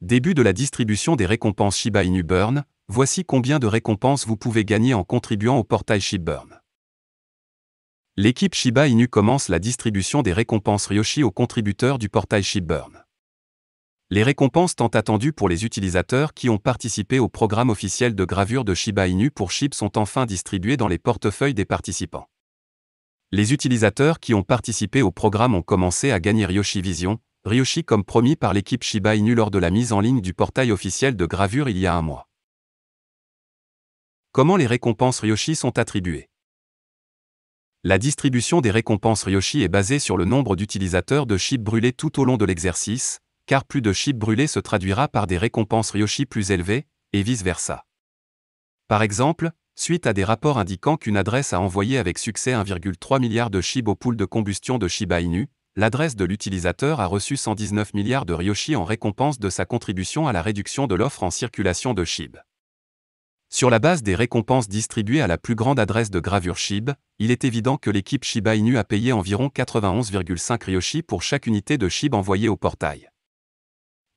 Début de la distribution des récompenses Shiba Inu Burn, voici combien de récompenses vous pouvez gagner en contribuant au portail ShibBurn. L'équipe Shiba Inu commence la distribution des récompenses Ryoshi aux contributeurs du portail ShibBurn. Les récompenses tant attendues pour les utilisateurs qui ont participé au programme officiel de gravure de Shiba Inu pour SHIB sont enfin distribuées dans les portefeuilles des participants. Les utilisateurs qui ont participé au programme ont commencé à gagner Ryoshi Vision, Ryoshi comme promis par l'équipe Shiba Inu lors de la mise en ligne du portail officiel de gravure il y a un mois. Comment les récompenses Ryoshi sont attribuées? La distribution des récompenses Ryoshi est basée sur le nombre d'utilisateurs de SHIB brûlés tout au long de l'exercice, car plus de SHIB brûlés se traduira par des récompenses Ryoshi plus élevées, et vice-versa. Par exemple, suite à des rapports indiquant qu'une adresse a envoyé avec succès 1,3 milliard de SHIB au pool de combustion de Shiba Inu, l'adresse de l'utilisateur a reçu 119 milliards de Ryoshi en récompense de sa contribution à la réduction de l'offre en circulation de SHIB. Sur la base des récompenses distribuées à la plus grande adresse de gravure SHIB, il est évident que l'équipe Shiba Inu a payé environ 91,5 Ryoshi pour chaque unité de SHIB envoyée au portail.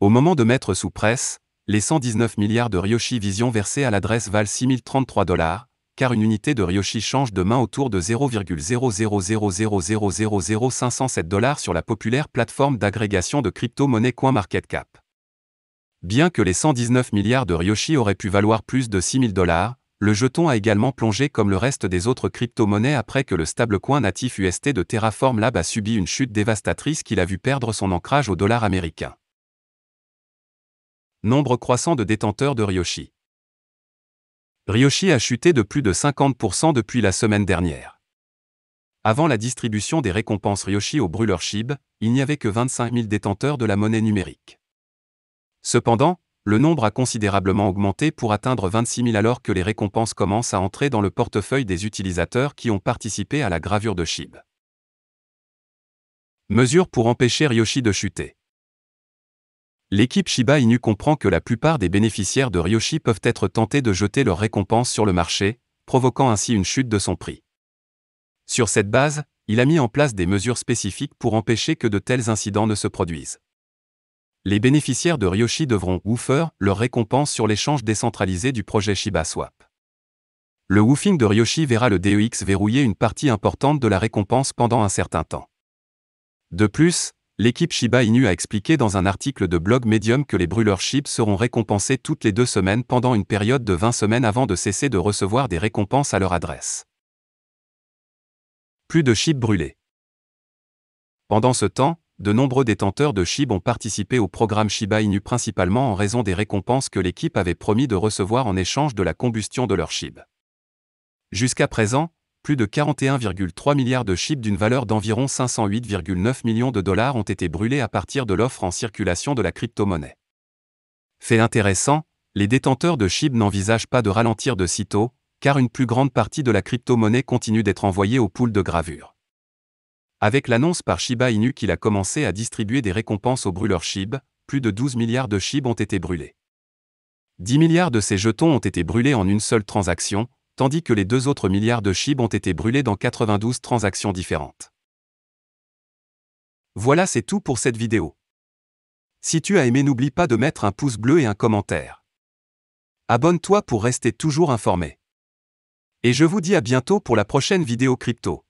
Au moment de mettre sous presse, les 119 milliards de Ryoshi Vision versés à l'adresse valent 6033 $, car une unité de Ryoshi change de main autour de 0,000000507 $ sur la populaire plateforme d'agrégation de crypto-monnaies CoinMarketCap. Bien que les 119 milliards de Ryoshi auraient pu valoir plus de 6000 $, le jeton a également plongé comme le reste des autres crypto-monnaies après que le stablecoin natif UST de Terraform Lab a subi une chute dévastatrice qui l'a vu perdre son ancrage au dollar américain. Nombre croissant de détenteurs de Ryoshi. Ryoshi a chuté de plus de 50% depuis la semaine dernière. Avant la distribution des récompenses Ryoshi aux brûleurs SHIB, il n'y avait que 25 000 détenteurs de la monnaie numérique. Cependant, le nombre a considérablement augmenté pour atteindre 26 000 alors que les récompenses commencent à entrer dans le portefeuille des utilisateurs qui ont participé à la gravure de SHIB. Mesures pour empêcher Ryoshi de chuter. L'équipe Shiba Inu comprend que la plupart des bénéficiaires de Ryoshi peuvent être tentés de jeter leurs récompenses sur le marché, provoquant ainsi une chute de son prix. Sur cette base, il a mis en place des mesures spécifiques pour empêcher que de tels incidents ne se produisent. Les bénéficiaires de Ryoshi devront woofer leurs récompenses sur l'échange décentralisé du projet Shiba Swap. Le woofing de Ryoshi verra le DEX verrouiller une partie importante de la récompense pendant un certain temps. De plus, l'équipe Shiba Inu a expliqué dans un article de blog Medium que les brûleurs SHIB seront récompensés toutes les 2 semaines pendant une période de 20 semaines avant de cesser de recevoir des récompenses à leur adresse. Plus de SHIB brûlés. Pendant ce temps, de nombreux détenteurs de SHIB ont participé au programme Shiba Inu principalement en raison des récompenses que l'équipe avait promis de recevoir en échange de la combustion de leur SHIB. Jusqu'à présent, plus de 41,3 milliards de SHIB d'une valeur d'environ 508,9 millions de dollars ont été brûlés à partir de l'offre en circulation de la crypto-monnaie. Fait intéressant, les détenteurs de SHIB n'envisagent pas de ralentir de sitôt, car une plus grande partie de la crypto-monnaie continue d'être envoyée au pool de gravure. Avec l'annonce par Shiba Inu qu'il a commencé à distribuer des récompenses aux brûleurs SHIB, plus de 12 milliards de SHIB ont été brûlés. 10 milliards de ces jetons ont été brûlés en une seule transaction, tandis que les 2 autres milliards de SHIB ont été brûlés dans 92 transactions différentes. Voilà, c'est tout pour cette vidéo. Si tu as aimé, n'oublie pas de mettre un pouce bleu et un commentaire. Abonne-toi pour rester toujours informé. Et je vous dis à bientôt pour la prochaine vidéo crypto.